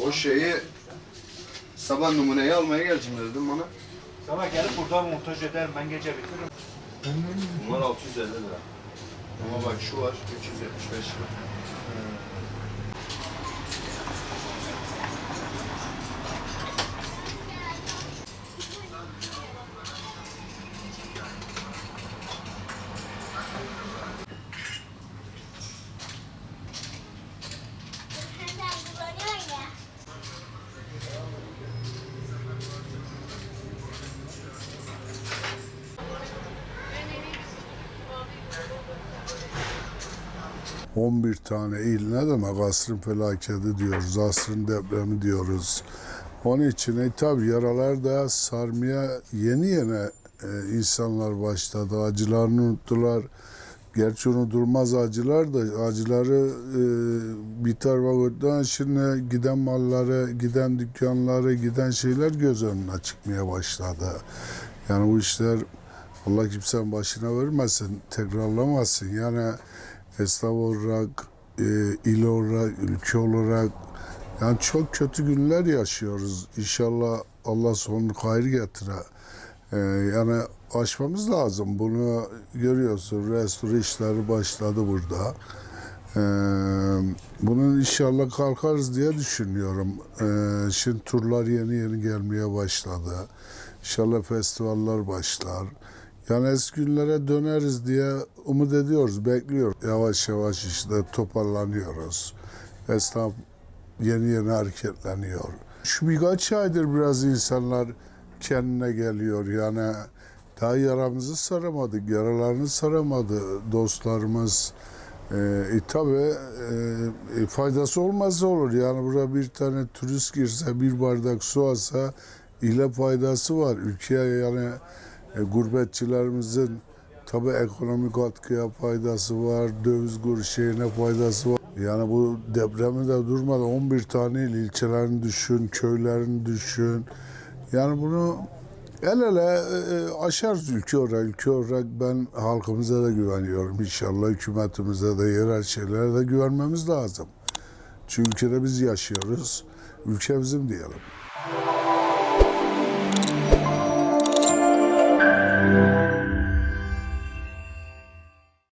O şeyi sabah numuneyi almaya geleceğim dedim bana. Sabah gelip burada montaj ederim, ben gece bitiririm. Bunlar 650 lira. Ama bak şu var 375 lira. ...11 tane il ne demek asrın felaketi diyoruz, asrın depremi diyoruz. Onun için tabii yaralar da sarmaya yeni insanlar başladı. Acılarını unuttular. Gerçi unutulmaz acılar da acıları bir tarafa koyduğundan şimdi giden malları, giden dükkanları, giden şeyler göz önüne çıkmaya başladı. Yani bu işler Allah kimsenin başına vermesin, tekrarlamasın. Yani esnaf olarak, il olarak, ülke olarak yani çok kötü günler yaşıyoruz. İnşallah Allah sonunu hayır getirir. Yani aşmamız lazım. Bunu görüyorsun. Restore işleri başladı burada. Bunun inşallah kalkarız diye düşünüyorum. Şimdi turlar yeni gelmeye başladı. İnşallah festivaller başlar. Yani eski günlere döneriz diye umut ediyoruz, bekliyoruz. Yavaş yavaş işte toparlanıyoruz. Esnaf yeni hareketleniyor. Şu birkaç aydır biraz insanlar kendine geliyor. Yani daha yaramızı saramadık, yaralarını saramadı dostlarımız. Tabii faydası olmazsa olur. Yani buraya bir tane turist girse, bir bardak su alsa ile faydası var. Ülkeye yani gurbetçilerimizin tabii ekonomik katkıya faydası var, döviz kur şeyine faydası var. Yani bu depremi de durmadan 11 tane ilçelerini düşün, köylerini düşün. Yani bunu el ele aşarız ülke olarak ben halkımıza da güveniyorum. İnşallah hükümetimize de yerel şeylere de güvenmemiz lazım. Çünkü ülkede biz yaşıyoruz, ülke bizim diyelim.